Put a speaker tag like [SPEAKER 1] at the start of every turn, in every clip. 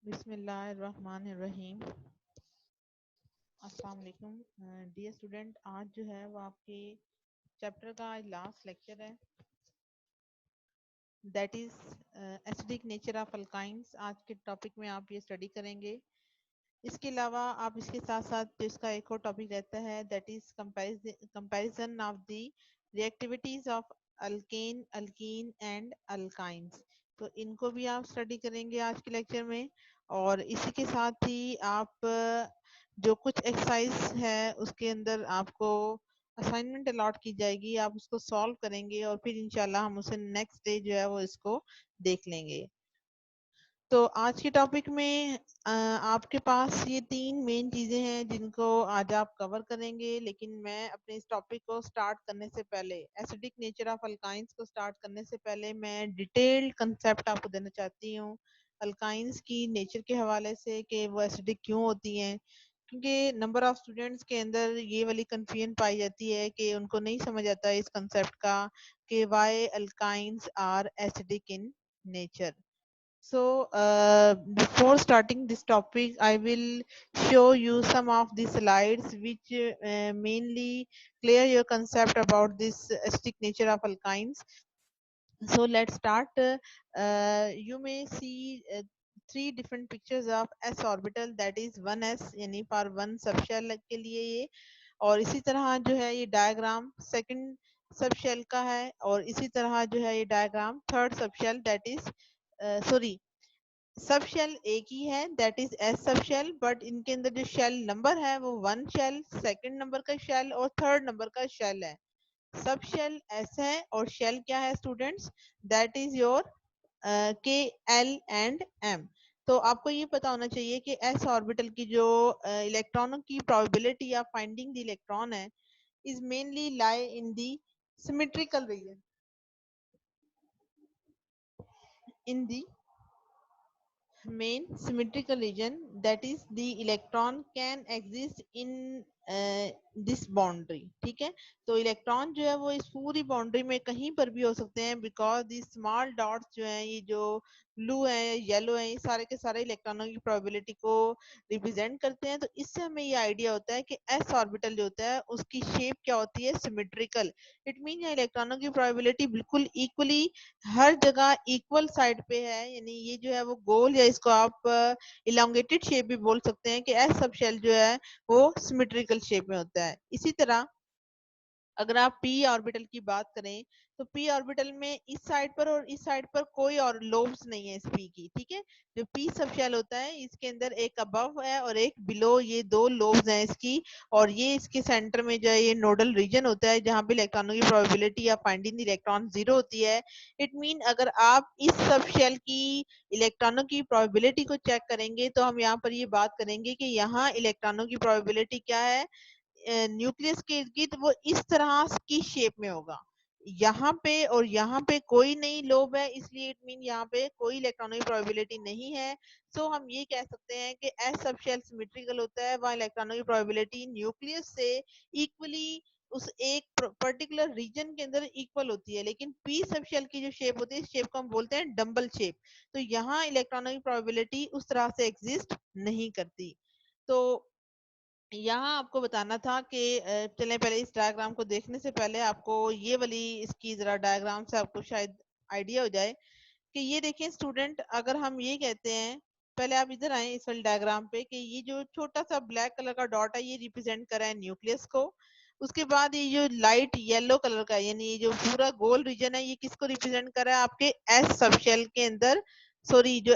[SPEAKER 1] बिस्मिल्लाहिर्रहमानिर्रहीम। अस्सलाम वालेकुम डियर स्टूडेंट, आज जो है वो आपके चैप्टर का लास्ट लेक्चर है, that is acidic nature of alkynes. आज के टॉपिक में आप ये स्टडी करेंगे। इसके अलावा आप इसके साथ साथ जो इसका एक और टॉपिक रहता है, that is comparison of the reactivities of alkane, alkyne and alkynes. तो इनको भी आप स्टडी करेंगे आज के लेक्चर में। और इसी के साथ ही आप जो कुछ एक्सरसाइज है उसके अंदर आपको असाइनमेंट अलॉट की जाएगी, आप उसको सॉल्व करेंगे और फिर इंशाल्लाह हम उसे नेक्स्ट डे जो है वो इसको देख लेंगे। तो आज के टॉपिक में आपके पास ये 3 मेन चीजें हैं जिनको आज आप कवर करेंगे। लेकिन मैं अपने इस टॉपिक को स्टार्ट करने से पहले, एसिडिक नेचर ऑफ अल्काइंस को स्टार्ट करने से पहले मैं डिटेल्ड कंसेप्ट आपको देना चाहती हूँ अल्काइंस की नेचर के हवाले से कि वो एसिडिक क्यों होती हैं। क्योंकि नंबर ऑफ स्टूडेंट्स के अंदर ये वाली कंफ्यूजन पाई जाती है कि उनको नहीं समझ आता इस कंसेप्ट का कि why alkynes are acidic in nature. So, before starting this topic, I will show you some of the slides which mainly clear your concept about this acidic nature of alkynes. So, let's start. You may see 3 different pictures of s orbital, that is 1s यानी for one subshell के लिए ये, और इसी तरह जो है ये डायग्राम सेकंड सबशेल का है, और इसी तरह जो है ये diagram third subshell, that is sorry subshell एक ही है, that is S subshell, but इनके अंदर जो शेल नंबर है वो 1 शेल, सेकंड नंबर का शेल और थर्ड नंबर का शेल है। सब शेल एस है और शेल क्या है students, that is your K, L and M. तो आपको ये पता होना चाहिए कि एस ऑर्बिटल की जो इलेक्ट्रॉनों की probability of finding the electron है is mainly lie in the symmetrical region, in the main symmetrical region, that is the electron can exist in this boundary। ठीक है, तो इलेक्ट्रॉन जो है वो इस पूरी बाउंड्री में कहीं पर भी हो सकते हैं, बिकॉज दी स्मॉल डॉट्स जो हैं, ये जो ब्लू है, येलो है, ये सारे के सारे इलेक्ट्रॉनों की प्रोबेबिलिटी को रिप्रेजेंट करते हैं। तो इससे हमें ये आइडिया होता है कि एस ऑर्बिटल जो होता है उसकी शेप क्या होती है, सिमेट्रिकल। इट मीन यहाँ इलेक्ट्रॉनों की प्रोबेबिलिटी बिल्कुल इक्वली हर जगह इक्वल साइड पे है, यानी ये जो है वो गोल, या इसको आप इलांगेटेड शेप भी बोल सकते हैं कि एस सब शेल जो है वो सिमेट्रिकल शेप में होता है। इसी तरह अगर आप पी ऑर्बिटल की बात करें तो पी ऑर्बिटल में इस साइड पर और इस साइड पर कोई और लोब्स नहीं है इस पी की। ठीक है, जो पी सब शेल होता है इसके अंदर एक अबव है और एक बिलो, ये 2 लोब्स हैं इसकी, और ये इसके सेंटर में जो है ये नोडल रीजन होता है जहां पे इलेक्ट्रॉनों की प्रोबेबिलिटी या फाइंडिंग द इलेक्ट्रॉन 0 होती है। इट मीन अगर आप इस सब शेल की इलेक्ट्रॉनों की प्रोबेबिलिटी को चेक करेंगे तो हम यहाँ पर ये बात करेंगे कि यहाँ इलेक्ट्रॉनों की प्रोबेबिलिटी क्या है, न्यूक्लियस के इर्द गिर्द वो इस तरह की शेप में होगा। यहाँ पे और यहाँ पे कोई नहीं लोब है, इसलिए इट मीन यहाँ पे कोई इलेक्ट्रॉनों की प्रोबेबिलिटी नहीं है। सो हम ये कह सकते हैं कि एस सब शेल सिमेट्रिकल होता है, वहाँ इलेक्ट्रॉनों की प्रोबेबिलिटी न्यूक्लियस से इक्वली उस एक पर्टिकुलर रीजन के अंदर इक्वल होती है। लेकिन पी सब शेल की जो शेप होती है इस शेप को हम बोलते हैं डम्बल शेप। तो यहाँ इलेक्ट्रॉनों की प्रोबेबिलिटी उस तरह से एग्जिस्ट नहीं करती। तो यहाँ आपको बताना था कि चलें पहले इस डायग्राम को देखने से पहले आपको ये वाली इसकी जरा डायग्राम से आपको शायद आइडिया हो जाए कि ये देखें स्टूडेंट, अगर हम ये कहते हैं, पहले आप इधर आए इस वाले डायग्राम पे, कि ये जो छोटा सा ब्लैक कलर का डॉट है ये रिप्रेजेंट कर रहा है न्यूक्लियस को। उसके बाद ये जो लाइट येलो कलर का यानी ये जो पूरा गोल रीजन है ये किसको रिप्रेजेंट कर रहा है, आपके एस सब शेल के अंदर, सॉरी जो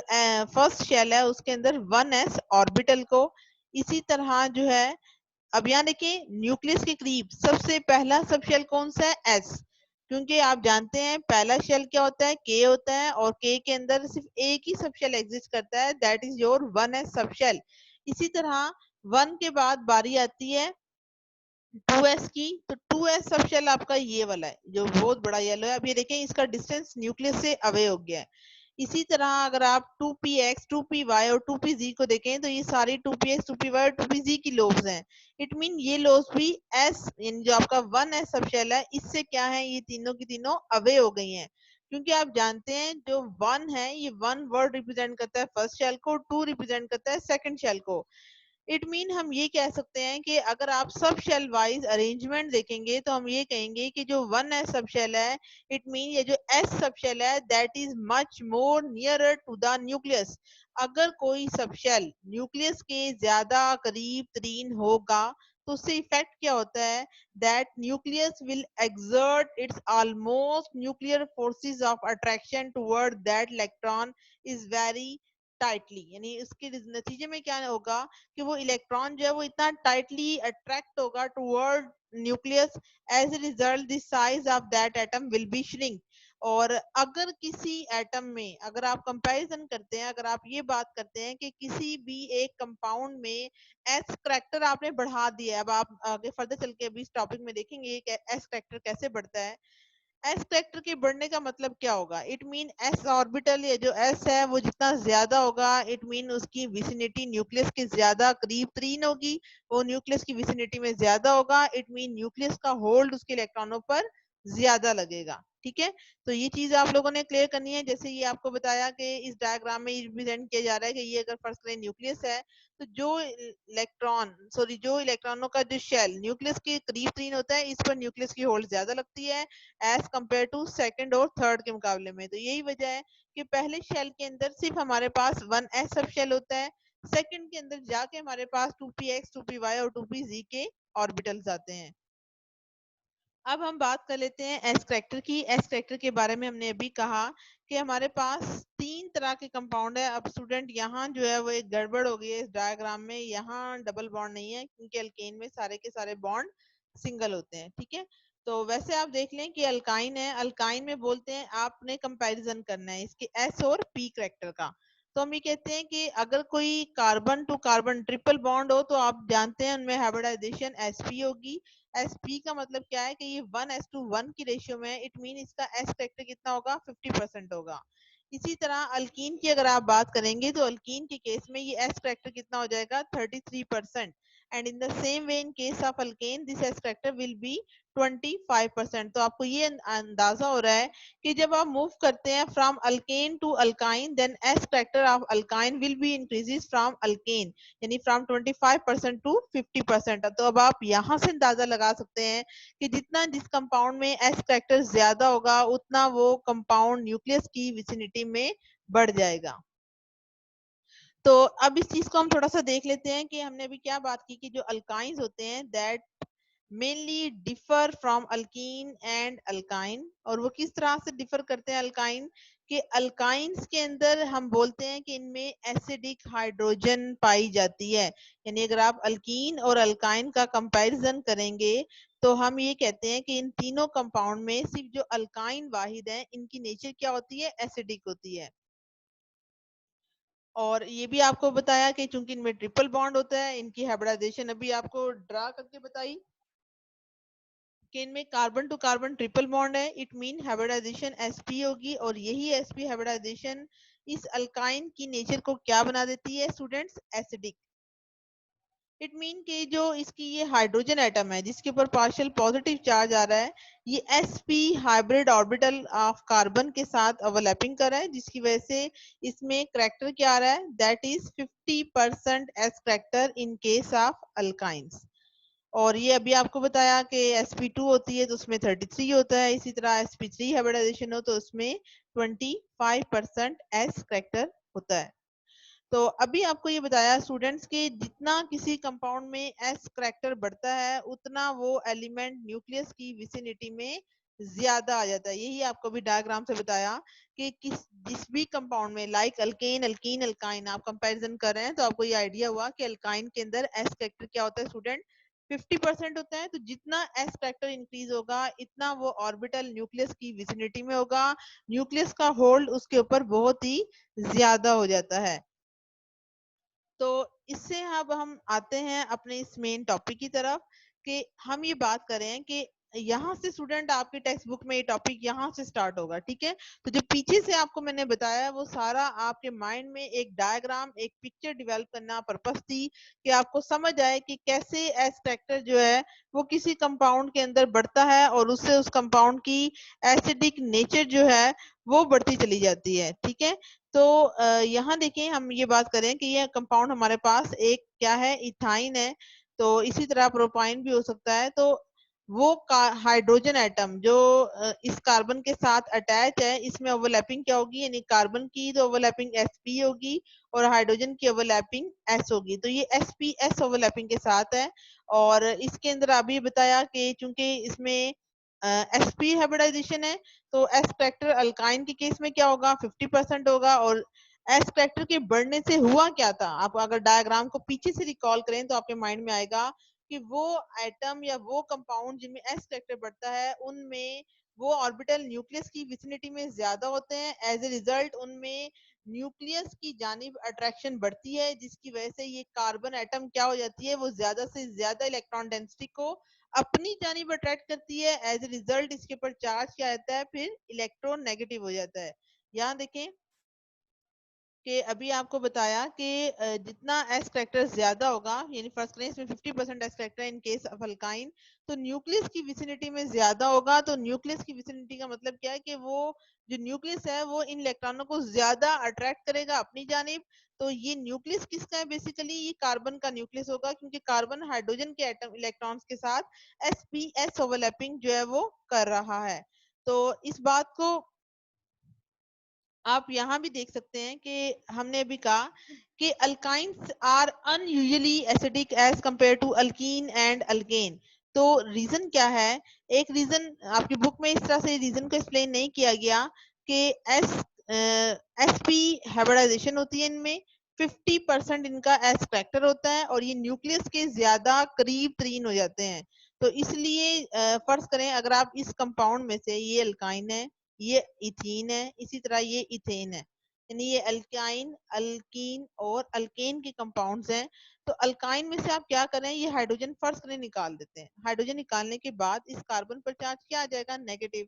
[SPEAKER 1] फर्स्ट शेल है उसके अंदर 1s ऑर्बिटल को। इसी तरह जो है अब यहाँ देखिए न्यूक्लियस के करीब सबसे पहला सब शेल कौन सा है, एस, क्योंकि आप जानते हैं पहला शेल क्या होता है, के होता है, और के के अंदर सिर्फ एक ही सब शेल एग्जिस्ट करता है, दैट इज योर 1s सब शेल। इसी तरह 1 के बाद बारी आती है 2s की, तो 2s सब शेल आपका ये वाला है जो बहुत बड़ा येलो है। अब ये देखें इसका डिस्टेंस न्यूक्लियस से अवे हो गया है। इसी तरह अगर आप 2px 2py और 2pz को देखें तो ये सारी 2px 2py और 2pz की लोब्स हैं। इट मीन ये लोब्स भी s यानी जो आपका 1s सब शेल है इससे क्या है, ये तीनों की तीनों अवे हो गई हैं। क्योंकि आप जानते हैं जो 1 है ये 1 वर्ड रिप्रेजेंट करता है फर्स्ट शेल को, 2 रिप्रेजेंट करता है सेकंड शेल को। इट मीन हम ये कह सकते हैं कि अगर आप सब शेल वाइज अरेंजमेंट देखेंगे तो हम ये कहेंगे कि जो 1s सब शेल है, इट मीन ये जो s सब शेल है that is much more nearer to the nucleus. अगर कोई सब शेल न्यूक्लियस के ज्यादा करीब तरीन होगा तो उससे इफेक्ट क्या होता है, that nucleus will exert its almost nuclear forces of attraction toward that electron is very tightly, यानी इसके नतीजे में क्या होगा कि वो इलेक्ट्रॉन जो है वो इतना टाइटली अट्रैक्ट होगा toward nucleus, as a result the size of that atom will be shrink. और अगर किसी एटम में अगर आप कंपैरिजन करते हैं, अगर आप ये बात करते हैं कि किसी भी एक कंपाउंड में एस करैक्टर आपने बढ़ा दिया है, अब आप आगे फर्दर चल के अभी इस टॉपिक में देखेंगे कि एस करैक्टर कैसे बढ़ता है। एस फैक्टर के बढ़ने का मतलब क्या होगा, इट मीन एस ऑर्बिटल या जो एस है वो जितना ज्यादा होगा, इट मीन उसकी विसिनिटी न्यूक्लियस के ज्यादा करीब तरीन होगी, वो न्यूक्लियस की विसिनिटी में ज्यादा होगा, इट मीन न्यूक्लियस का होल्ड उसके इलेक्ट्रॉनों पर ज्यादा लगेगा। ठीक है, तो ये चीज आप लोगों ने क्लियर करनी है। जैसे ये आपको बताया कि इस डायग्राम में रिप्रेजेंट किया जा रहा है कि ये अगर फर्स्ट क्लास न्यूक्लियस है तो जो इलेक्ट्रॉनों का जो शेल न्यूक्लियस के करीब तरीन होता है इस पर न्यूक्लियस की होल्ड ज्यादा लगती है एज कम्पेयर टू सेकंड और थर्ड के मुकाबले में। तो यही वजह है कि पहले शेल के अंदर सिर्फ हमारे पास 1s सब शेल होता है, सेकंड के अंदर जाके हमारे पास 2px 2py और 2pz के ऑर्बिटल्स आते हैं। अब हम बात कर लेते हैं एस करैक्टर की। एस करैक्टर के बारे में हमने अभी कहा कि हमारे पास 3 तरह के कंपाउंड है। अब स्टूडेंट यहाँ जो है वो एक गड़बड़ हो गई है इस डायग्राम में, यहाँ डबल बॉन्ड नहीं है क्योंकि अल्केन में सारे के सारे बॉन्ड सिंगल होते हैं। ठीक है, तो वैसे आप देख लें कि अल्काइन है, अल्काइन में बोलते हैं आपने कंपैरिजन करना है इसके एस और पी करैक्टर का। तो हम ये कहते हैं कि अगर कोई carbon to carbon triple bond हो तो आप जानते हैं उनमें हाइब्रिडाइजेशन sp होगी। sp का मतलब क्या है कि ये 1:1 की रेशियो में है, इट मीन इसका s फैक्टर कितना होगा 50% होगा। इसी तरह अल्कीन की अगर आप बात करेंगे तो अल्कीन के केस में ये s फैक्टर कितना हो जाएगा 33%, and in the same way in case of alkane this s factor will be 25%। तो आपको ये अंदाजा हो रहा है कि जब आप मूव करते हैं from alkane to alkyne then S factor of alkyne will be increases from alkane, यानी फ्रॉम 25% टू 50%। तो अब आप यहाँ से अंदाजा लगा सकते हैं कि जितना जिस कंपाउंड में एस फैक्टर ज्यादा होगा उतना वो कंपाउंड न्यूक्लियस की विसिनिटी में बढ़ जाएगा। तो अब इस चीज को हम थोड़ा सा देख लेते हैं कि हमने अभी क्या बात की कि जो अल्काइंस होते हैं that mainly differ from alkyne and alkyne. और वो किस तरह से डिफर करते हैं अल्काइन, कि अल्काइंस के अंदर हम बोलते हैं कि इनमें एसिडिक हाइड्रोजन पाई जाती है, यानी अगर आप अल्कीन और अल्काइन का कंपैरिजन करेंगे तो हम ये कहते हैं कि इन तीनों कंपाउंड में सिर्फ जो अल्काइन वाहिद है इनकी नेचर क्या होती है, एसिडिक होती है। और ये भी आपको बताया कि चूंकि इनमें ट्रिपल बॉन्ड होता है, इनकी हाइब्रिडाइजेशन अभी आपको ड्रा करके बताई कि इनमें carbon to carbon triple bond है, इट मीन हाइब्रिडाइजेशन sp होगी, और यही sp हाइब्रिडाइजेशन इस अल्काइन की नेचर को क्या बना देती है स्टूडेंट्स, एसिडिक। इट मीन कि जो इसकी ये हाइड्रोजन एटम है जिसके ऊपर पार्शियल पॉजिटिव चार्ज आ रहा है, ये sp hybrid orbital of carbon के साथ ओवरलैपिंग कर रहा है, जिसकी वजह से इसमें करैक्टर क्या आ रहा है, that is 50% s character in case of alkynes. और ये अभी आपको बताया कि sp2 होती है तो उसमें 33 होता है, इसी तरह sp3 हाइब्रिडाइजेशन हो तो उसमें 25% s करैक्टर होता है। तो अभी आपको ये बताया स्टूडेंट्स कि जितना किसी कंपाउंड में s करैक्टर बढ़ता है उतना वो एलिमेंट न्यूक्लियस की विसिनिटी में ज्यादा आ जाता है। यही आपको भी डायग्राम से बताया कि जिस भी कंपाउंड में लाइक अल्केन अल्कीन अल्काइन आप कंपैरिजन कर रहे हैं तो आपको ये आइडिया हुआ कि अल्काइन के अंदर s करैक्टर क्या होता है स्टूडेंट, 50% होता है। तो जितना s फैक्टर इंक्रीज होगा इतना वो ऑर्बिटल न्यूक्लियस की विसिनिटी में होगा, न्यूक्लियस का होल्ड उसके ऊपर बहुत ही ज्यादा हो जाता है। तो इससे अब हम आते हैं अपने इस मेन टॉपिक की तरफ कि हम ये बात करें कि यहाँ से स्टूडेंट आपके टेक्स्ट बुक में ये टॉपिक यहाँ से स्टार्ट होगा, ठीक है। तो जो पीछे से आपको मैंने बताया वो सारा आपके माइंड में एक डायग्राम, एक पिक्चर डेवलप करना पर्पस थी कि आपको समझ आए कि कैसे एस फैक्टर जो है वो किसी कंपाउंड के अंदर बढ़ता है और उससे उस कंपाउंड की एसिडिक नेचर जो है वो बढ़ती चली जाती है, ठीक है। तो यहाँ देखें, हम ये बात करें कि ये कंपाउंड हमारे पास एक क्या है, इथाइन है। तो इसी तरह प्रोपाइन भी हो सकता है। तो वो हाइड्रोजन एटम जो इस कार्बन के साथ अटैच है, इसमें ओवरलैपिंग क्या होगी, यानी कार्बन की तो ओवरलैपिंग sp होगी और हाइड्रोजन की ओवरलैपिंग s होगी। तो ये sp s ओवरलैपिंग के साथ है। और इसके अंदर अभी बताया कि चूंकि इसमें sp हाइब्रिडाइजेशन है, तो s फैक्टर अल्काइन के केस में क्या होगा, 50% होगा। और s फैक्टर के बढ़ने से हुआ क्या था, आप अगर डायग्राम को पीछे से रिकॉल करें तो आपके माइंड में आएगा कि वो एटम या वो कंपाउंड जिनमें एस फैक्टर बढ़ता है उनमें वो ऑर्बिटल न्यूक्लियस की विसिनिटी में ज्यादा होते हैं। एज ए रिजल्ट उनमें न्यूक्लियस की जानिब अट्रैक्शन बढ़ती है, जिसकी वजह से ये कार्बन एटम क्या हो जाती है, वो ज्यादा से ज्यादा इलेक्ट्रॉन डेंसिटी को अपनी जानिब अट्रैक्ट करती है। एज ए रिजल्ट इसके ऊपर चार्ज क्या आता है, फिर इलेक्ट्रॉन नेगेटिव हो जाता है। यहाँ देखें कि अभी आपको बताया कि जितना एस फैक्टर ज्यादा होगा, यानी फर्स्ट करें इसमें 50% S factor in case of alkyne, तो न्यूक्लियस की विसिनिटी में ज्यादा होगा। तो न्यूक्लियस की विसिनिटी का मतलब क्या है कि वो जो न्यूक्लियस है वो इन इलेक्ट्रॉनों को ज्यादा अट्रैक्ट करेगा अपनी जानिब। तो ये न्यूक्लियस किसका है, बेसिकली ये कार्बन का न्यूक्लियस होगा, क्योंकि कार्बन हाइड्रोजन के एटम इलेक्ट्रॉन्स के साथ sp-s ओवरलैपिंग जो है वो कर रहा है। तो इस बात को आप यहाँ भी देख सकते हैं कि हमने अभी कहा कि alkynes are unusually acidic as compare to alkene and alkane. तो रीजन क्या है, एक रीजन आपकी बुक में इस तरह से रीजन को एक्सप्लेन नहीं किया गया कि एसपी हाइब्रिडाइजेशन होती है इनमें, 50% इनका एस फैक्टर होता है और ये न्यूक्लियस के ज्यादा करीब तरीन हो जाते हैं। तो इसलिए फर्ज करें अगर आप इस कंपाउंड में से, ये अल्काइन है, ये इथीन है, इसी तरह ये इथेन है, यानी ये अल्काइन, अल्कीन और अल्केन के कंपाउंड्स हैं। तो अल्काइन में से आप क्या करें, ये हाइड्रोजन फर्स्ट करें निकाल देते हैं। हाइड्रोजन निकालने के बाद इस कार्बन पर चार्ज क्या आ जाएगा, नेगेटिव।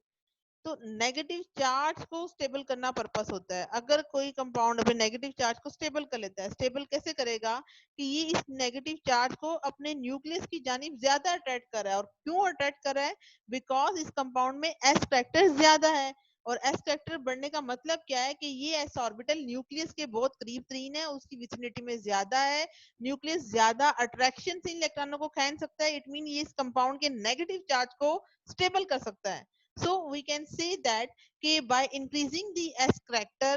[SPEAKER 1] तो नेगेटिव चार्ज को स्टेबल करना पर्पस होता है। अगर कोई कंपाउंड अपने नेगेटिव चार्ज को स्टेबल कर लेता है, स्टेबल कैसे करेगा कि ये इस नेगेटिव चार्ज को अपने न्यूक्लियस की जानिब ज्यादा अट्रैक्ट कर रहा है। और क्यों अट्रैक्ट कर रहा है, बिकॉज इस कंपाउंड में एस फैक्टर ज्यादा है। और एस फैक्टर बढ़ने का मतलब क्या है कि ये एस ऑर्बिटल न्यूक्लियस के बहुत करीब तरीन है, उसकी विसिनिटी में ज्यादा है, न्यूक्लियस ज्यादा अट्रैक्शन से इलेक्ट्रॉनों को खींच सकता है। इट मीन ये इस कंपाउंड के नेगेटिव चार्ज को स्टेबल कर सकता है। So we can say that by increasing the S character,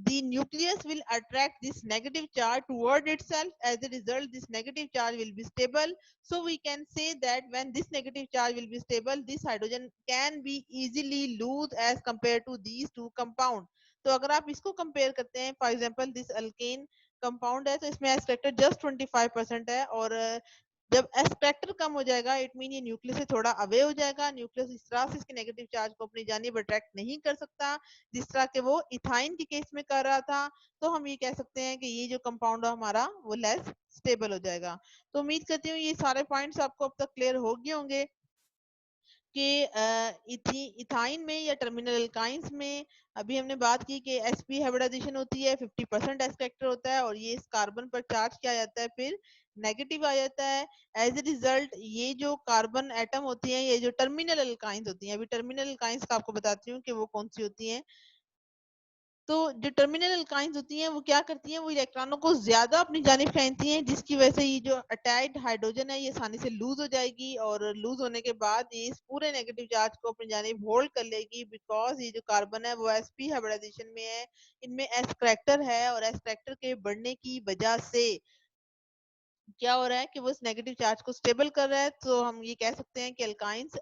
[SPEAKER 1] the nucleus will attract this negative charge toward itself. As a result, this negative charge will be stable. So we can say that when this negative charge will be stable, this hydrogen can be easily lose as compared to these two compounds. तो अगर आप इसको compare करते हैं, for example this alkane compound है, तो इसमें S factor just 25% है। और जब एस फैक्टर कम हो जाएगा, इट मीन ये न्यूक्लियस से थोड़ा अवे हो जाएगा, न्यूक्लियस इस तरह से इसके नेगेटिव चार्ज को अपनी जानिब अट्रैक्ट नहीं कर सकता जिस तरह के वो इथाइन के केस में कर रहा था। तो हम ये कह सकते हैं कि ये जो कंपाउंड है हमारा वो लेस स्टेबल हो जाएगा। तो उम्मीद करती हूँ ये सारे पॉइंट्स आपको अब तक क्लियर हो गए होंगे कि इथाइन में या टर्मिनल अल्काइंस में अभी हमने बात की कि sp हाइब्रिडाइजेशन होती है, 50% एस फैक्टर होता है और ये इस कार्बन पर चार्ज किया जाता है, फिर नेगेटिव आ जाता है। एज ए रिजल्ट ये जो कार्बन एटम होती हैं, ये जो टर्मिनल अल्काइंस होती हैं, अभी टर्मिनल अल्काइंस का आपको बताती हूँ कि वो कौन सी होती हैं। तो जो टर्मिनल अल्काइंस होती हैं वो क्या करती हैं, वो इलेक्ट्रॉनों को ज्यादा अपनी जानिब खींचती हैं, जिसकी वजह से ये जो अटैच्ड हाइड्रोजन है ये आसानी से लूज हो जाएगी और लूज होने के बाद ये इस पूरे नेगेटिव चार्ज को अपनी जानिब होल्ड कर लेगी, बिकॉज ये जो कार्बन है वो sp हाइब्रिडाइजेशन में है, इनमें s करैक्टर है और s करैक्टर के बढ़ने की वजह से क्या हो रहा है कि वो इस नेगेटिव चार्ज को स्टेबल कर रहा है। तो हम ये कह सकते हैं कि अल्काइंस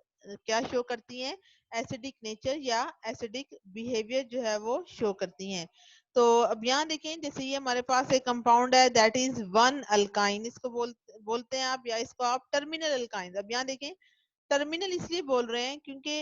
[SPEAKER 1] क्या शो करती हैं, एसिडिक नेचर या एसिडिक बिहेवियर जो है वो शो करती हैं। तो अब यहाँ देखें, जैसे ये हमारे पास एक कंपाउंड है दैट इज वन अल्काइन, इसको बोलते हैं आप, या इसको आप टर्मिनल अल्काइन। अब यहाँ देखें, टर्मिनल इसलिए बोल रहे हैं क्योंकि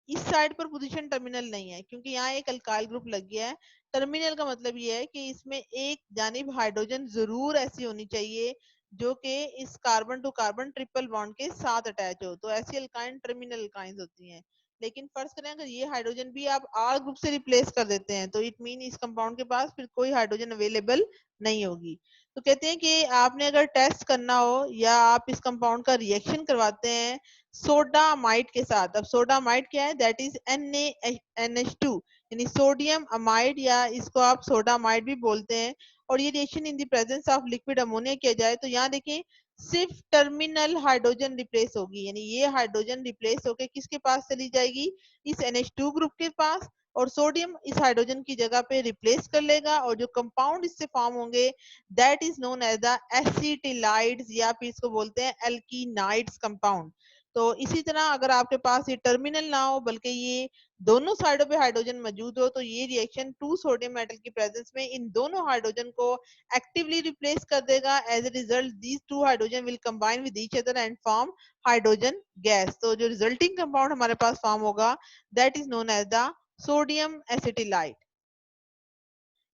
[SPEAKER 1] इस साइड पर पोजीशन टर्मिनल नहीं है, क्योंकि यहाँ एक अल्काइल ग्रुप लग गया है। टर्मिनल का मतलब ये है कि इसमें एक जानिब हाइड्रोजन जरूर ऐसी होनी चाहिए जो कि इस carbon to carbon triple bond के साथ अटैच हो, तो ऐसी अल्काइन टर्मिनल अल्काइंस होती हैं। लेकिन फर्ज करें अगर ये हाइड्रोजन भी आप आर ग्रुप से रिप्लेस कर देते हैं, तो इट मीन इस कंपाउंड के पास फिर कोई हाइड्रोजन अवेलेबल नहीं होगी। तो कहते हैं कि आपने अगर टेस्ट करना हो या आप इस कंपाउंड का रिएक्शन करवाते हैं सोडामाइड के साथ। अब सोडामाइड क्या है? दैट इज NaNH2, यानी सोडियम अमाइड, या इसको आप सोडामाइड भी बोलते हैं। और ये reaction in the presence of liquid ammonia किया जाए तो यहाँ देखें सिर्फ टर्मिनल हाइड्रोजन रिप्लेस होगी, यानी ये हाइड्रोजन रिप्लेस होकर किसके पास चली जाएगी? इस NH2 ग्रुप के पास, और सोडियम इस हाइड्रोजन की जगह पे रिप्लेस कर लेगा, और जो कंपाउंड इससे फॉर्म होंगे that is known as the acetylides, या फिर इसको बोलते हैं एल्कीनाइड्स कंपाउंड। तो इसी तरह अगर आपके पास ये टर्मिनल ना हो बल्कि ये दोनों साइडों पे हाइड्रोजन मौजूद हो, तो ये रिएक्शन टू सोडियम मेटल की प्रेजेंस में इन दोनों हाइड्रोजन को एक्टिवली रिप्लेस कर देगा। As a result these two hydrogen will combine with each other and form hydrogen gas. तो जो रिजल्टिंग कंपाउंड हमारे पास फॉर्म होगा that is known as the sodium acetylide.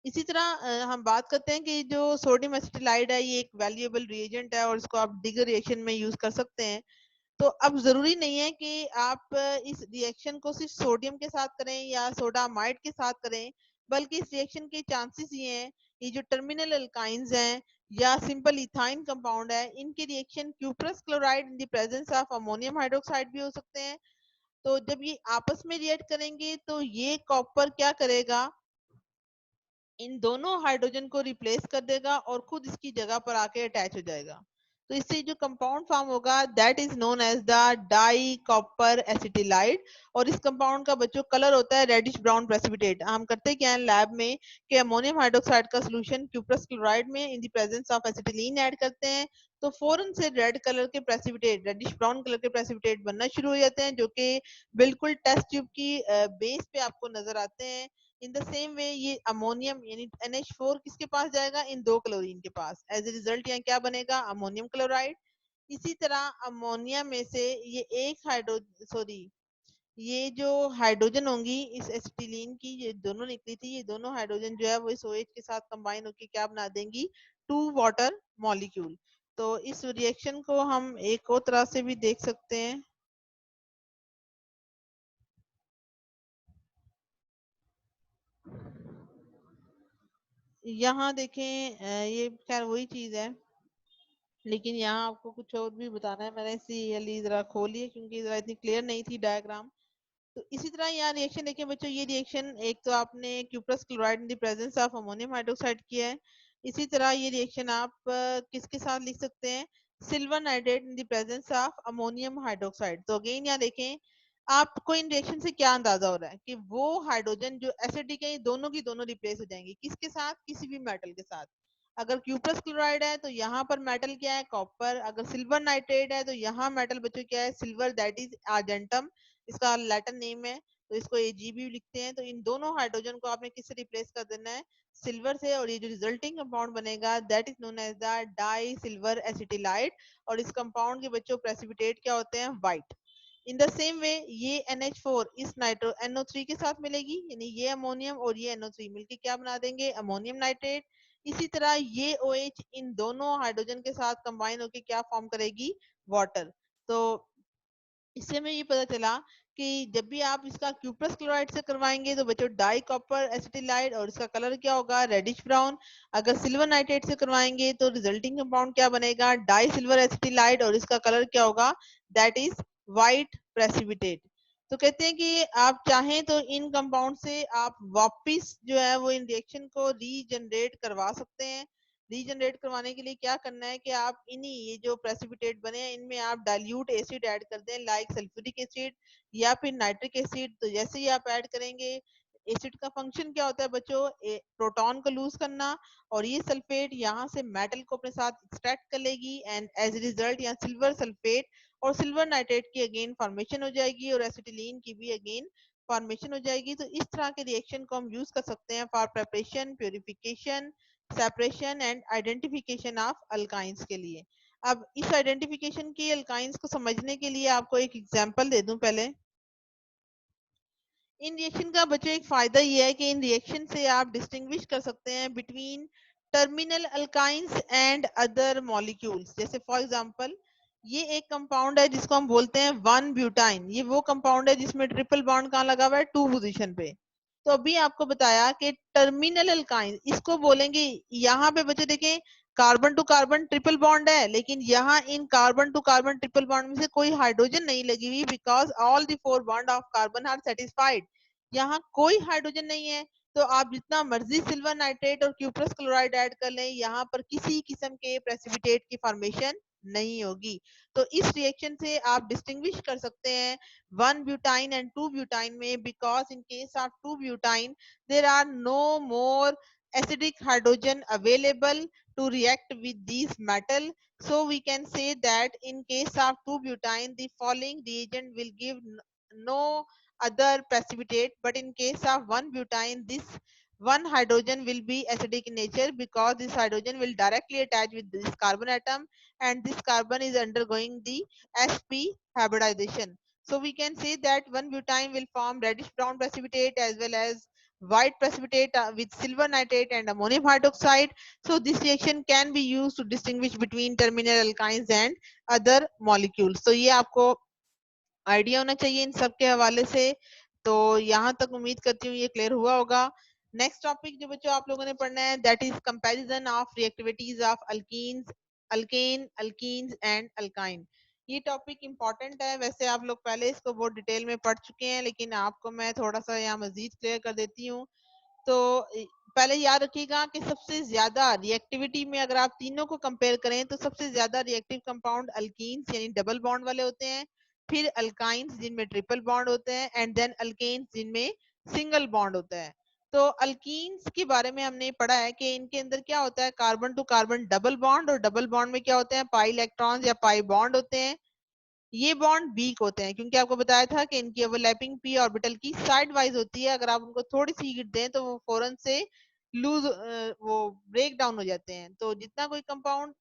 [SPEAKER 1] इसी तरह हम बात करते हैं कि जो सोडियम एसिटिलाइड है ये एक वैल्यूएबल रिएजेंट है और इसको आप डिगर रिएक्शन में यूज कर सकते हैं। तो अब जरूरी नहीं है कि आप इस रिएक्शन को सिर्फ सोडियम के साथ करें या सोडामाइड के साथ करें, बल्कि इस रिएक्शन के चांसेस ये हैं, ये जो टर्मिनल अल्काइंस हैं या सिंपल इथाइन कंपाउंड है, इनके reaction cuprous chloride in the presence of ammonium hydroxide भी हो सकते हैं। तो जब ये आपस में रिएक्ट करेंगे तो ये कॉपर क्या करेगा? इन दोनों हाइड्रोजन को रिप्लेस कर देगा और खुद इसकी जगह पर आके अटैच हो जाएगा। तो इससे जो कंपाउंड फॉर्म होगा that is known as the di copper acetylide. और इस कंपाउंड का बच्चों कलर होता है रेडिश ब्राउन प्रेसिपिटेट। हम करते क्या है लैब में कि अमोनियम हाइड्रोक्साइड का सोल्यूशन क्यूप्रस क्लोराइड में in the presence of acetylene add करते हैं, तो फौरन से रेड कलर के प्रेसिपिटेट, रेडिश ब्राउन कलर के प्रेसिपिटेट बनना शुरू हो जाते हैं, जो कि बिल्कुल टेस्ट ट्यूब की बेस पे आपको नजर आते हैं। इन द सेम वे ये अमोनियम यानी NH4 किसके पास जाएगा? इन दो क्लोरीन के पास। एज ए रिजल्ट यहाँ क्या बनेगा? Ammonium chloride. इसी तरह अमोनिया में से ये एक हाइड्रो सॉरी ये जो हाइड्रोजन होंगी इस एसिटिलीन की, ये दोनों निकली थी, ये दोनों हाइड्रोजन जो है वो इस OH के साथ कंबाइन होकर क्या बना देंगी? Two water molecule. तो इस रिएक्शन को हम एक और तरह से भी देख सकते हैं। यहाँ देखें ये खैर वही चीज है, लेकिन यहाँ आपको कुछ और भी बताना है। मैंने इसी जरा खोली है क्योंकि जरा इतनी क्लियर नहीं थी डायग्राम। तो इसी तरह यहाँ रिएक्शन देखिए बच्चों, ये रिएक्शन एक तो आपने cuprous chloride in the presence of ammonium hydroxide किया है। इसी तरह ये रिएक्शन आप किसके साथ लिख सकते हैं? Silver nitrate in the presence of ammonium hydroxide. तो अगेन यहाँ देखें आपको इन रिएक्शन से क्या अंदाजा हो रहा है कि वो हाइड्रोजन जो एसिडिक है ये दोनों की दोनों रिप्लेस हो जाएंगी किसके साथ? किसी भी मेटल के साथ। अगर क्यूप्रस क्लोराइड है तो यहाँ पर मेटल क्या है? कॉपर। अगर सिल्वर नाइट्रेट है तो यहाँ मेटल बच्चों क्या है? सिल्वर, दैट इज आर्जेंटम, इसका लैटिन नेम है। तो इसको Ag भी लिखते हैं। तो इन दोनों हाइड्रोजन को आपने किससे रिप्लेस कर देना है? सिल्वर से। और ये जो रिजल्टिंग कंपाउंड बनेगा that is known as the di silver acetylide. और इस कंपाउंड के बच्चों प्रेसिपिटेट क्या होते हैं? White. In the same way ये NH4 इस नाइट्रो NO3 के साथ मिलेगी, यानी ये अमोनियम और ये NO3 मिलके क्या बना देंगे? Ammonium nitrate. इसी तरह ये OH इन दोनों हाइड्रोजन के साथ कंबाइन होकर क्या फॉर्म करेगी? वाटर। तो इससे हमें ये पता चला कि जब भी आप इसका क्यूप्रस क्लोराइड से करवाएंगे तो बच्चों डाई कॉपर एसिटिलाइड और इसका कलर क्या होगा? Reddish brown. अगर सिल्वर नाइट्रेट से करवाएंगे तो रिजल्टिंग कंपाउंड क्या बनेगा? डाई सिल्वर एसिटिलाइड और इसका कलर क्या होगा? That is white precipitate. तो कहते हैं कि आप चाहें तो इन कंपाउंड से आप वापिस जो है वो इन रिएक्शन को रीजनरेट करवा सकते हैं। रीजनरेट करवाने के लिए क्या करना है कि आप इन्हीं ये जो प्रेसिपिटेट बने हैं इनमें आप डाइल्यूट एसिड ऐड कर दें, लाइक सल्फ्यूरिक एसिड या फिर नाइट्रिक एसिड। तो जैसे ही आप ऐड करेंगे, एसिड का फंक्शन क्या होता है बच्चों? प्रोटॉन को लूज करना, और ये सल्फेट यहाँ से मेटल को अपने साथ एक्सट्रैक्ट कर लेगी एंड एज रिजल्ट यहाँ सिल्वर सल्फेट और सिल्वर नाइट्रेट की अगेन फॉर्मेशन हो जाएगी और एसिटिलीन की भी अगेन फॉर्मेशन हो जाएगी। तो इस तरह के रिएक्शन को हम यूज कर सकते हैं for preparation, purification, separation and identification of alkynes के लिए। अब इस आइडेंटिफिकेशन की अल्काइंस को समझने के लिए आपको एक एग्जांपल दे दूं पहले। इन रिएक्शन का बच्चों एक फायदा ये है कि इन रिएक्शन से आप डिस्टिंग्विश कर सकते हैं between terminal alkynes and other molecules, जैसे फॉर एग्जांपल ये एक कंपाउंड है जिसको हम बोलते हैं 1 ब्यूटाइन। ये वो कंपाउंड है जिसमें ट्रिपल बॉन्ड कहाँ लगा हुआ है, 2 पोजीशन पे। तो अभी आपको बताया कि टर्मिनल अल्काइन इसको बोलेंगे। यहाँ पे बच्चे देखें carbon to carbon triple bond है, लेकिन यहाँ इन carbon to carbon triple bond में से कोई हाइड्रोजन नहीं लगी हुई, because all the 4 bond of carbon are satisfied. यहाँ कोई हाइड्रोजन नहीं है। तो आप जितना मर्जी सिल्वर नाइट्रेट और क्यूप्रस क्लोराइड ऐड कर लें, यहाँ पर किसी किस्म के प्रेसिपिटेट की फॉर्मेशन नहीं होगी। तो इस रिएक्शन से आप डिस्टिंग्विश कर सकते हैं 1 ब्यूटाइन एंड 2 ब्यूटाइन में, because in case of 2 butyne there are no more acidic hydrogen available to react with these metal. So we can say that in case of 2 butane the following reagent will give no other precipitate, but in case of 1 butane this one hydrogen will be acidic in nature, because this hydrogen will directly attach with this carbon atom, and this carbon is undergoing the sp hybridization. So we can say that 1 butane will form reddish brown precipitate as well as white precipitate with silver nitrate and ammonium hydroxide. So this reaction can be used to distinguish between terminal alkynes and other molecules. तो ये आपको idea होना चाहिए इन सब के हवाले से। तो यहाँ तक उम्मीद करती हूँ ये क्लियर हुआ होगा। नेक्स्ट टॉपिक जो बच्चों आप लोगों ने पढ़ना है, that is comparison of reactivities of alkenes, alkane, alkenes and alkyne. ये टॉपिक इंपॉर्टेंट है। वैसे आप लोग पहले इसको बहुत डिटेल में पढ़ चुके हैं, लेकिन आपको मैं थोड़ा सा यहाँ मजीद क्लियर कर देती हूँ। तो पहले याद रखिएगा कि सबसे ज्यादा रिएक्टिविटी में अगर आप तीनों को कंपेयर करें तो सबसे ज्यादा रिएक्टिव कंपाउंड अल्कीन्स यानी डबल बॉन्ड वाले होते हैं, फिर अल्काइंस जिनमें ट्रिपल बॉन्ड होते हैं, एंड देन अल्केन्स जिनमें सिंगल बॉन्ड होता है। तो अल्कीन्स के बारे में हमने पढ़ा है कि इनके अंदर क्या होता है, carbon to carbon double bond, और डबल बॉन्ड में क्या होते हैं, पाई इलेक्ट्रॉन्स या पाई बॉन्ड होते हैं। ये बॉन्ड वीक होते हैं क्योंकि आपको बताया था कि इनकी ओवरलैपिंग पी ऑर्बिटल की साइड वाइज होती है। अगर आप उनको थोड़ी सी हीट दें तो वो फौरन से लूज वो ब्रेक डाउन हो जाते हैं। तो जितना कोई कंपाउंड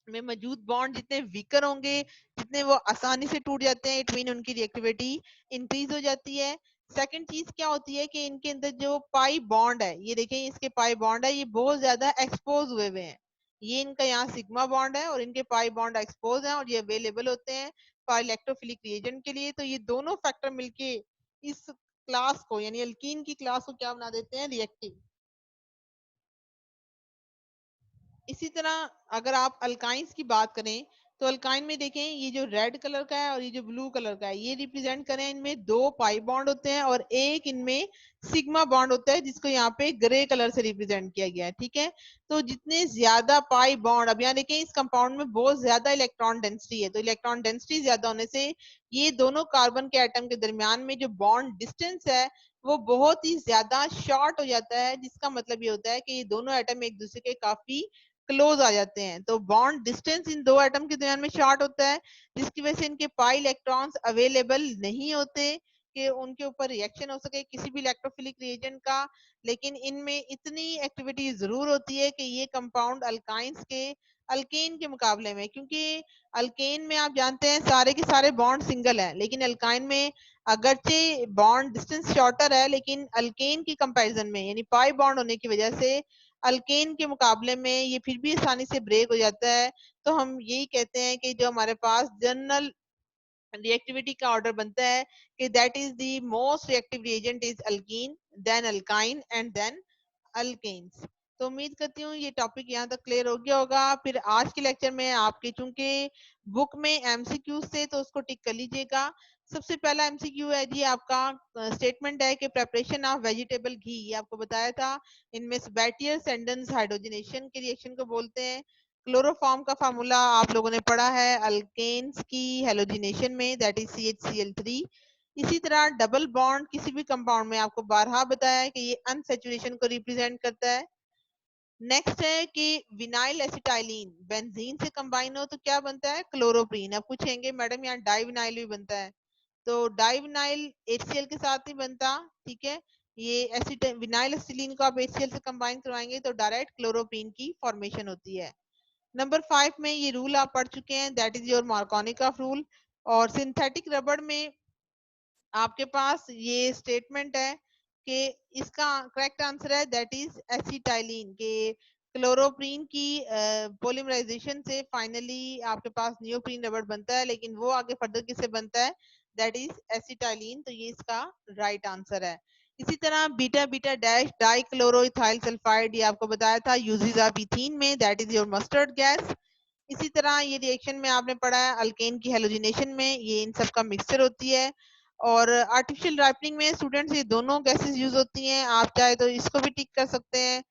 [SPEAKER 1] में मौजूद बॉन्ड जितने वीकर होंगे, जितने वो आसानी से टूट जाते हैं, इट मीन उनकी रिएक्टिविटी इंक्रीज हो जाती है। सेकंड चीज क्या होती है कि इनके अंदर जो पाई बॉन्ड है, ये देखें इसके पाई बॉन्ड है, ये बहुत ज्यादा एक्सपोज हुए हुए हैं। ये इनका यहाँ सिग्मा बॉन्ड है और इनके पाई बॉन्ड एक्सपोज हैं और ये अवेलेबल होते हैं फॉर इलेक्ट्रोफिलिक रिएजेंट के लिए। तो ये दोनों फैक्टर मिलके इस क्लास को यानी अल्कीन की क्लास को क्या बना देते हैं, रिएक्टिव। इसी तरह अगर आप अल्काइंस की बात करें तो अल्काइन में देखें ये जो रेड कलर का है और ये जो ब्लू कलर का है, ये रिप्रेजेंट करें, इनमें 2 पाई बॉन्ड होते हैं और एक इनमें सिग्मा बॉन्ड होता है जिसको यहाँ पे ग्रे कलर से रिप्रेजेंट किया गया है। ठीक है, तो जितने ज्यादा पाई बॉन्ड, अब यहाँ देखें इस कंपाउंड में बहुत ज्यादा इलेक्ट्रॉन डेंसिटी है, तो इलेक्ट्रॉन डेंसिटी ज्यादा होने से ये दोनों कार्बन के एटम के दरमियान में जो बॉन्ड डिस्टेंस है वो बहुत ही ज्यादा शॉर्ट हो जाता है, जिसका मतलब ये होता है कि ये दोनों एटम एक दूसरे के काफी क्लोज आ जाते हैं। तो बॉन्ड डिस्टेंस इन दो एटम के दरमियान में शॉर्ट होता है, जिसकी वजह से इनके पाई इलेक्ट्रॉन्स अवेलेबल नहीं होते कि उनके ऊपर रिएक्शन हो सके किसी भी इलेक्ट्रोफिलिक रिएजेंट का। लेकिन इनमें इतनी एक्टिविटी जरूर होती है कि ये कंपाउंड अल्काइंस के अल्केन के मुकाबले में, क्योंकि अल्केन में आप जानते हैं सारे के सारे बॉन्ड सिंगल है, लेकिन अल्काइन में अगरचे बॉन्ड डिस्टेंस शॉर्टर है, लेकिन अल्केन की कंपैरिजन में यानी पाई बॉन्ड होने की वजह से अल्केन के मुकाबले में ये फिर भी आसानी से ब्रेक हो जाता है। तो हम यही कहते हैं कि जो हमारे पास जनरल रिएक्टिविटी का ऑर्डर बनता है कि that is the most reactive reagent is alkene, then alkyne and then alkanes. तो उम्मीद करती हूँ ये टॉपिक यहाँ तक क्लियर हो गया होगा। फिर आज के लेक्चर में आपके चूंकि बुक में एमसीक्यू से तो उसको टिक कर लीजिएगा। सबसे पहला एमसीक्यू है जी आपका, स्टेटमेंट है कि प्रेपरेशन ऑफ वेजिटेबल घी, ये आपको बताया था इनमें बैटियर सेंडेंस हाइड्रोजनेशन के रिएक्शन को बोलते हैं। क्लोरोफॉर्म का फार्मूला आप लोगों ने पढ़ा है अल्केन्स की हेलोजिनेशन में, दैट इज CH Cl3। इसी तरह डबल बॉन्ड किसी भी कंपाउंड में आपको बारहा बताया है कि ये अनसैचुरेशन को रिप्रेजेंट करता है। नेक्स्ट है कि विनाइल एसिटाइलिन बेंजीन से कंबाइन हो तो क्या बनता है, क्लोरोप्रीन। अब पूछेंगे मैडम यहाँ डाइविनाइल भी बनता है, तो डाइविनाइल HCl के साथ ही बनता। ठीक है, ये एसिड विनाइल एसिटिलीन को आप HCl से कंबाइन करवाएंगे तो डायरेक्ट क्लोरोप्रीन की फॉर्मेशन होती है। नंबर 5 में ये रूल आप पढ़ चुके हैं, that is your Markovnikov rule. और सिंथेटिक रबड़ में आपके पास ये स्टेटमेंट है कि इसका करेक्ट आंसर है दैट इज एसिटाइलिन के क्लोरोप्रीन की पॉलीमराइजेशन से फाइनली आपके पास नियोप्रीन रबड़ बनता है, लेकिन वो आगे फर्दर किससे बनता है, दैट इज एसिटाइलिन। तो ये इसका राइट आंसर है। इसी तरह बीटा बीटा डैश डाइक्लोरोइथाइल सल्फाइड, ये आपको बताया था यूजेस ऑफ इथीन में, that is your mustard gas. इसी तरह ये रिएक्शन में आपने पढ़ा है अल्केन की हेलोजिनेशन में, ये इन सब का मिक्सचर होती है। और आर्टिफिशियल राइपनिंग में स्टूडेंट्स ये दोनों गैसेस यूज होती हैं, आप चाहे तो इसको भी टिक कर सकते हैं।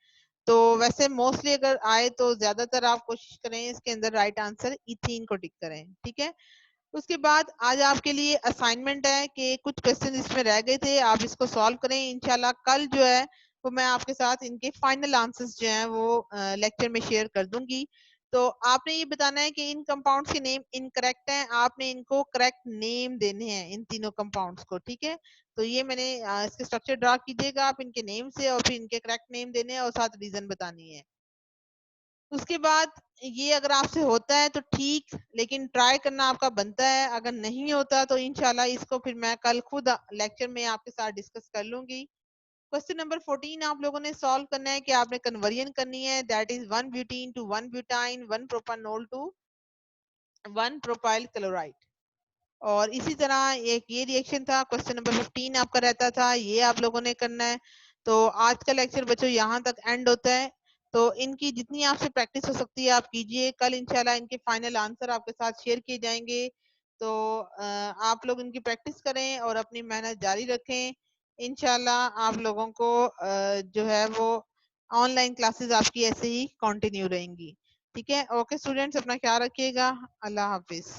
[SPEAKER 1] तो वैसे मोस्टली अगर आए तो ज्यादातर आप कोशिश करें इसके अंदर राइट आंसर इथीन को टिक करें, ठीक है। उसके बाद आज आपके लिए असाइनमेंट है कि कुछ क्वेश्चन इसमें रह गए थे, आप इसको सॉल्व करें। इंशाल्लाह कल जो है वो मैं आपके साथ इनके फाइनल आंसर्स जो हैं वो लेक्चर में शेयर कर दूंगी। तो आपने ये बताना है कि इन कंपाउंड्स के नेम इनकरेक्ट हैं, आपने इनको करेक्ट नेम देने हैं इन तीनों कंपाउंड्स को, ठीक है। तो ये मैंने इसके स्ट्रक्चर ड्रा कीजिएगा आप इनके नेम से, और फिर इनके करेक्ट नेम देने हैं और साथ रीजन बतानी है। उसके बाद ये अगर आपसे होता है तो ठीक, लेकिन ट्राई करना आपका बनता है। अगर नहीं होता तो इंशाल्लाह इसको फिर मैं कल खुद लेक्चर में आपके साथ डिस्कस कर लूंगी। क्वेश्चन नंबर 14 आप लोगों ने सॉल्व करना है कि आपने कन्वर्जन करनी है, that is 1 butene to 1 butyne, 1 propanol to 1 propyl chloride. और इसी तरह एक ये रिएक्शन था, क्वेश्चन नंबर 15 आपका रहता था, ये आप लोगों ने करना है। तो आज का लेक्चर बच्चों यहाँ तक एंड होता है। तो इनकी जितनी आपसे प्रैक्टिस हो सकती है आप कीजिए, कल इंशाल्लाह इनके फाइनल आंसर आपके साथ शेयर किए जाएंगे। तो आप लोग इनकी प्रैक्टिस करें और अपनी मेहनत जारी रखें। इंशाल्लाह आप लोगों को जो है वो ऑनलाइन क्लासेस आपकी ऐसे ही कंटिन्यू रहेंगी, ठीक है। ओके स्टूडेंट्स, अपना ख्याल रखिएगा। अल्लाह हाफिज।